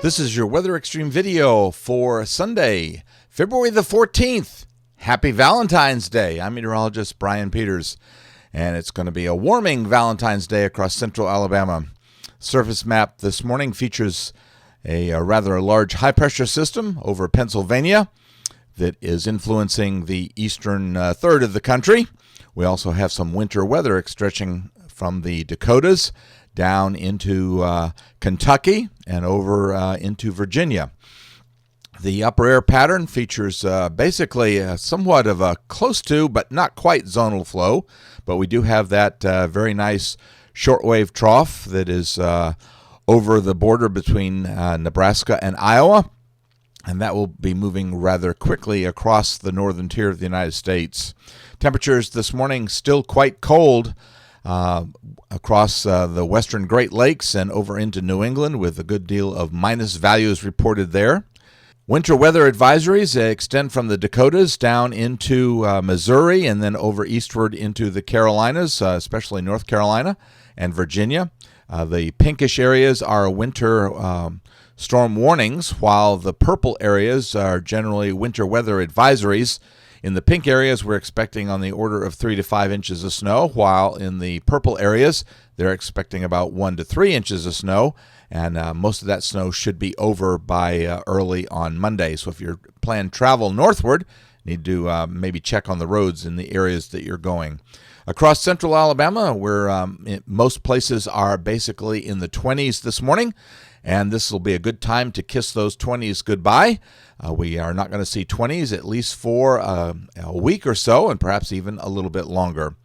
This is your Weather Xtreme video for Sunday, February the 14th. Happy Valentine's Day. I'm meteorologist Brian Peters, and it's going to be a warming Valentine's Day across central Alabama. Surface map this morning features a rather large high-pressure system over Pennsylvania that is influencing the eastern third of the country. We also have some winter weather stretching from the Dakotas down into Kentucky and over into Virginia. The upper air pattern features basically somewhat of a close to but not quite zonal flow, but we do have that very nice shortwave trough that is over the border between Nebraska and Iowa, and that will be moving rather quickly across the northern tier of the United States. Temperatures this morning still quite cold across the western Great Lakes and over into New England, with a good deal of minus values reported there. Winter weather advisories extend from the Dakotas down into Missouri and then over eastward into the Carolinas, especially North Carolina and Virginia. The pinkish areas are winter storm warnings, while the purple areas are generally winter weather advisories. In the pink areas, we're expecting on the order of 3 to 5 inches of snow, while in the purple areas, they're expecting about 1 to 3 inches of snow, and most of that snow should be over by early on Monday. So if you're planning travel northward, you need to maybe check on the roads in the areas that you're going. Across central Alabama, where most places are basically in the 20s this morning, and this will be a good time to kiss those 20s goodbye. We are not going to see 20s at least for a week or so, and perhaps even a little bit longer.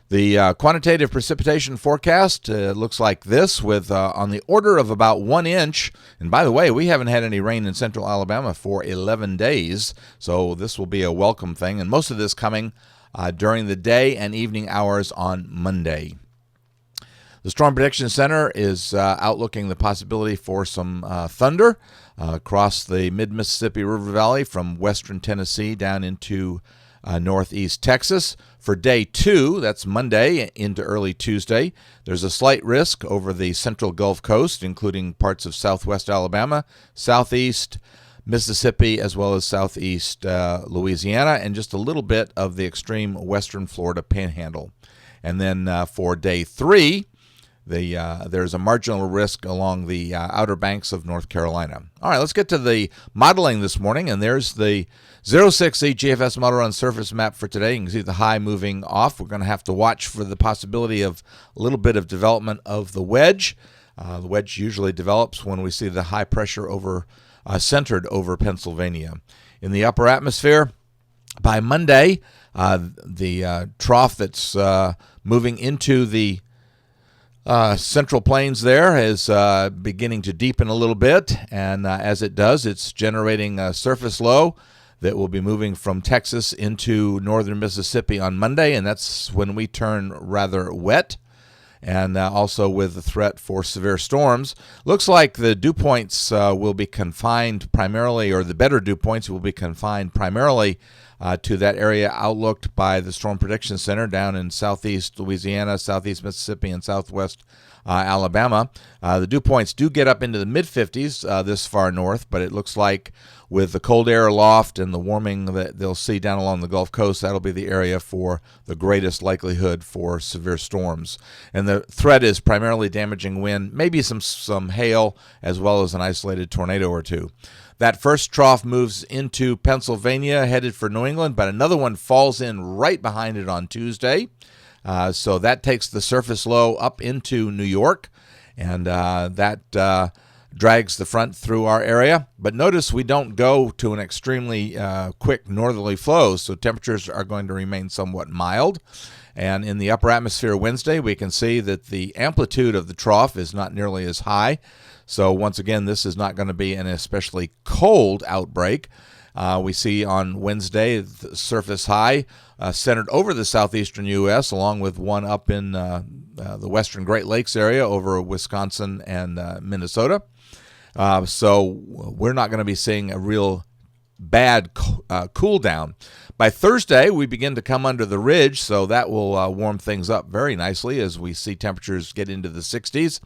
The quantitative precipitation forecast looks like this, with on the order of about 1 inch. And by the way, we haven't had any rain in central Alabama for 11 days, so this will be a welcome thing. And most of this coming during the day and evening hours on Monday. The Storm Prediction Center is outlooking the possibility for some thunder across the mid-Mississippi River Valley from western Tennessee down into northeast Texas. For day 2, that's Monday into early Tuesday, there's a slight risk over the central Gulf Coast, including parts of southwest Alabama, southeast Mississippi, as well as southeast Louisiana, and just a little bit of the extreme western Florida panhandle. And then for day 3, there's a marginal risk along the outer banks of North Carolina. All right, let's get to the modeling this morning, and there's the 06Z GFS model run surface map for today. You can see the high moving off. We're going to have to watch for the possibility of a little bit of development of the wedge. The wedge usually develops when we see the high pressure centered over Pennsylvania. In the upper atmosphere, by Monday, the trough that's moving into the central plains there is beginning to deepen a little bit, and as it does, it's generating a surface low that will be moving from Texas into northern Mississippi on Monday, and that's when we turn rather wet, and also with the threat for severe storms. Looks like the dew points will be confined primarily, or the better dew points will be confined primarily to that area outlooked by the Storm Prediction Center down in southeast Louisiana, southeast Mississippi, and southwest Alabama. The dew points do get up into the mid-50s this far north, but it looks like with the cold air aloft and the warming that they'll see down along the Gulf Coast, that'll be the area for the greatest likelihood for severe storms. And the threat is primarily damaging wind, maybe some hail, as well as an isolated tornado or two. That first trough moves into Pennsylvania, headed for New England, but another one falls in right behind it on Tuesday. So that takes the surface low up into New York, and that drags the front through our area. But notice we don't go to an extremely quick northerly flow, so temperatures are going to remain somewhat mild. And in the upper atmosphere Wednesday, we can see that the amplitude of the trough is not nearly as high. So once again, this is not going to be an especially cold outbreak. We see on Wednesday the surface high centered over the southeastern U.S., along with one up in the western Great Lakes area over Wisconsin and Minnesota. So we're not going to be seeing a real bad cool down. By Thursday, we begin to come under the ridge, so that will warm things up very nicely as we see temperatures get into the 60s.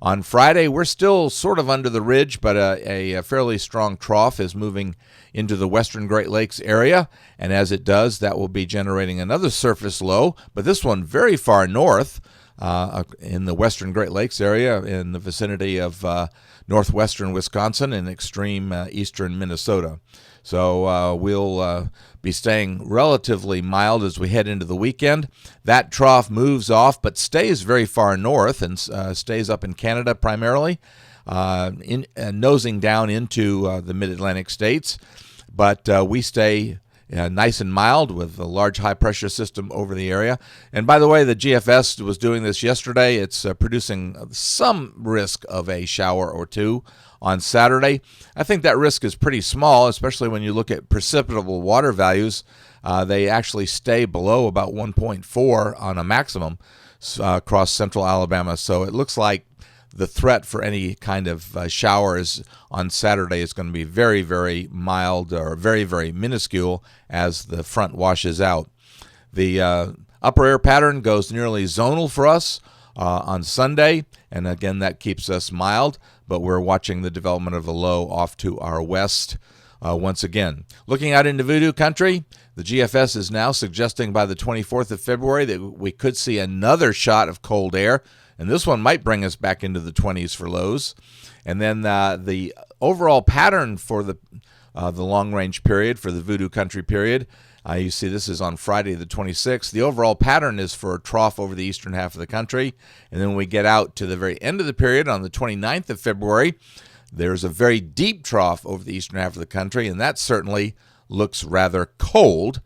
On Friday, we're still sort of under the ridge, but a fairly strong trough is moving into the western Great Lakes area, and as it does, that will be generating another surface low, but this one very far north in the western Great Lakes area in the vicinity of northwestern Wisconsin and extreme eastern Minnesota. So we'll be staying relatively mild as we head into the weekend. That trough moves off but stays very far north and stays up in Canada primarily, nosing down into the mid-Atlantic states. But we stay nice and mild with a large high-pressure system over the area. And by the way, the GFS was doing this yesterday. It's producing some risk of a shower or two on Saturday. I think that risk is pretty small, especially when you look at precipitable water values. They actually stay below about 1.4 on a maximum across central Alabama. So it looks like the threat for any kind of showers on Saturday is going to be very, very mild or very, very minuscule as the front washes out. The upper air pattern goes nearly zonal for us on Sunday, and again, that keeps us mild, but we're watching the development of a low off to our west once again. Looking out into Voodoo Country, the GFS is now suggesting by the 24th of February that we could see another shot of cold air, and this one might bring us back into the 20s for lows. And then the overall pattern for the long-range period, for the Voodoo Country period, you see this is on Friday the 26th. The overall pattern is for a trough over the eastern half of the country. And then when we get out to the very end of the period on the 29th of February, there's a very deep trough over the eastern half of the country, and that certainly looks rather cold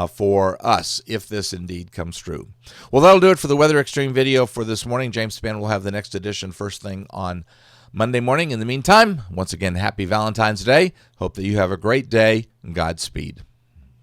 for us, if this indeed comes true. Well, that'll do it for the Weather Xtreme video for this morning. James Spann will have the next edition first thing on Monday morning. In the meantime, once again, happy Valentine's Day. Hope that you have a great day, and Godspeed.